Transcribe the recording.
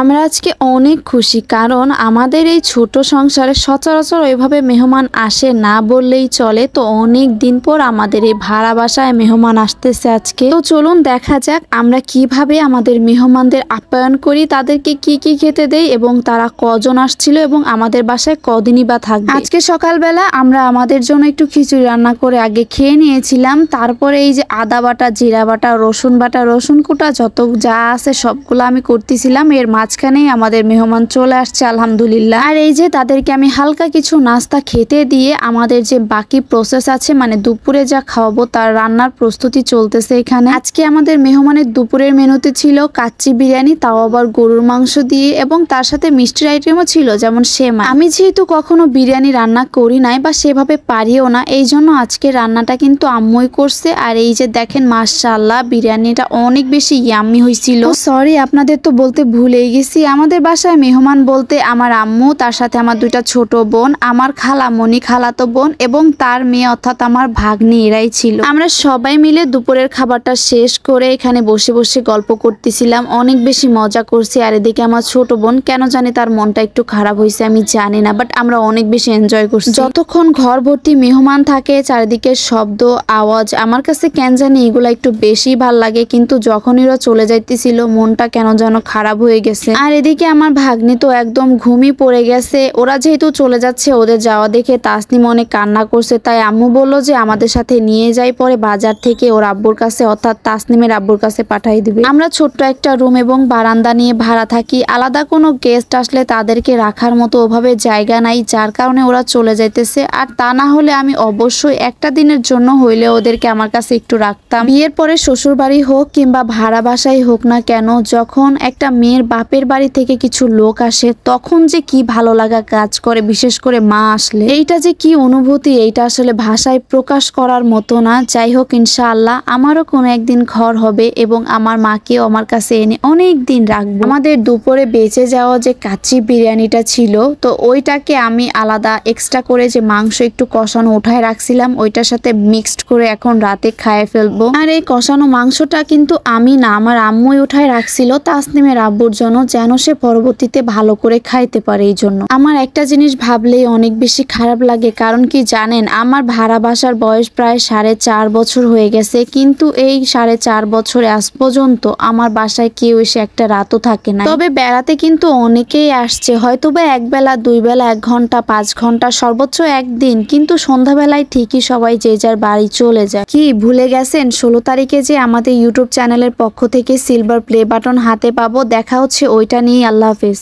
আমরা আজকে অনেক খুশি, কারণ আমাদের এই ছোট সংসারে সচরাচর ওইভাবে মেহমান আসে না বললেই চলে। তো অনেক দিন পর আমাদের এই ভাড়া বাসায় মেহমান আসতেছে আজকে। তো চলুন দেখা যাক আমরা কিভাবে আমাদের মেহমানদের আপ্যায়ন করি, তাদেরকে কি কি খেতে দেই এবং তারা কজন আসছিল এবং আমাদের বাসায় কদিনই বা থাকবে। আজকে সকালবেলা আমরা আমাদের জন্য একটু খিচুড়ি রান্না করে আগে খেয়ে নিয়েছিলাম। তারপরে এই যে আদা বাটা, জিরা বাটা, রসুন বাটা, রসুন কুটা যত যা আছে সবগুলো আমি করতেছিলাম। এর মাঝখানেই আমাদের মেহমান চলে আসছে আলহামদুলিল্লাহ। আর এই যে তাদেরকে আমি হালকা কিছু নাস্তা খেতে দিয়ে আমাদের যে বাকি প্রসেস আছে, মানে দুপুরে যা খাওয়াবো তার রান্নার প্রস্তুতি চলতেছে এখানে। আজকে আমাদের মেহমানের দুপুরের মেনুতে ছিল কাচ্চি বিরিয়ানি, তাও আবার গরুর মাংস দিয়ে, এবং তার সাথে মিষ্টির আইটেমও ছিল যেমন সেমাই। আমি যেহেতু কখনো বিরিয়ানি রান্না করি নাই বা সেভাবে পারিও না, এই জন্য আজকে রান্নাটা কিন্তু আম্মুই করছে। আর এই যে দেখেন মাশাআল্লাহ বিরিয়ানিটা অনেক বেশি ইয়াম্মি হয়েছিল। সরি আপনাদের তো বলতে ভুলেই গেছি, আমাদের বাসায় মেহমান বলতে আমার আম্মু, তার সাথে আমার দুইটা ছোট বোন, আমার খালামণি, খালাতো বোন এবং তার মেয়ে অর্থাৎ আমার ভাগ্নি, এরাই ছিল। আমরা সবাই মিলে দুপুরের খাবারটা শেষ করে এখানে বসে বসে গল্প করতেছিলাম, অনেক বেশি মজা করছি। আর এদিকে আমার ছোট বোন, কেন জানি তার মনটা একটু খারাপ হয়েছে আমি জানি না, বাট আমরা অনেক বেশি এনজয় করছি। যতক্ষণ ঘর ভর্তি মেহমান থাকে, চারিদিকে শব্দ আওয়াজ, আমার কাছে কেন জানি এগুলা একটু বেশি ভাল লাগে, কিন্তু যখন এরা চলে যাইতেছিল মনটা কেন যেন খারাপ হয়ে গেছে। আর এদিকে আমার ভাগ্নি তো একদম ঘুমই পড়ে গেছে। ওরা যেহেতু চলে যাচ্ছে, ওদের যাওয়া দেখে তাসনিম অনেক কান্না করছে, তাই আম্মু বললো যে আমাদের সাথে নিয়ে যাই, পরে বাজার থেকে ওর আব্বুর কাছে অর্থাৎ তাসনিমের আব্বুর কাছে পাঠাই দিবে। আমরা ছোট্ট একটা রুম এবং বারান্দা নিয়ে ভাড়া থাকি, আলাদা কোনো গেস্ট আসলে তাদেরকে রাখার মতো ওভাবে জায়গা নাই, যার কারণে ওরা চলে যাইতেছে। আর তা না হলে আমি অবশ্যই একটা দিনের জন্য হইলে ওদেরকে আমার কাছে একটু রাখতাম। বিয়ের পরে শ্বশুর বাড়ি হোক কিংবা ভাড়া বাসায় হোক না কেন, যখন একটা মেয়ের বাপের বাড়ি থেকে কিছু লোক আসে তখন যে কি ভালো লাগা কাজ করে, বিশেষ করে মা আসলে এইটা যে কি অনুভূতি, এইটা আসলে ভাষায় প্রকাশ করার মতো না। যাই হোক ইনশাআল্লাহ আমারও কোনো একদিন ঘর হবে এবং আমার মাকেও আমার কাছে এনে অনেক দিন রাখবো। আমাদের দুপুরে বেঁচে যাওয়া যে কাচ্চি বিরিয়ানিটা ছিল, তো ওইটাকে আমি আলাদা এক্সট্রা করে যে মাংস একটু কষানো উঠায় রাখছিলাম, ওইটার সাথে মিক্সড করে এখন রাতে খাইয়ে ফেলবো। আর এই কষানো মাংসটা কিন্তু আমি না, আমার আম্মুই উঠায় রাখছিল তাসনিমের আব্বুর জন্য, যেন সে পরবর্তীতে ভালো করে খাইতে পারে। এই জন্য আমার একটা জিনিস ভাবলেই অনেক বেশি খারাপ লাগে, কারণ কি জানেন, আমার ভাড়া বাসার বয়স প্রায় 4.5 বছর হয়ে গেছে, কিন্তু এই 4.5 বছরে আজ পর্যন্ত আমার বাসায় কেউ এসে একটা রাতও থাকে না। তবে বেড়াতে কিন্তু অনেকেই আসছে, হয়তো বা এক বেলা, দুই বেলা, 1 ঘন্টা, 5 ঘন্টা, সর্বোচ্চ একদিন, কিন্তু সন্ধ্যাবেলায় ঠিকই সবাই যে যার বাড়ি চলে যায়। কি ভুলে গেছেন 16 তারিখে যে আমাদের ইউটিউব চ্যানেলের পক্ষ থেকে সিলভার প্লে বাটন হাতে পাবো? দেখা হচ্ছে ওইটা নিয়ে। আল্লাহ হাফেজ।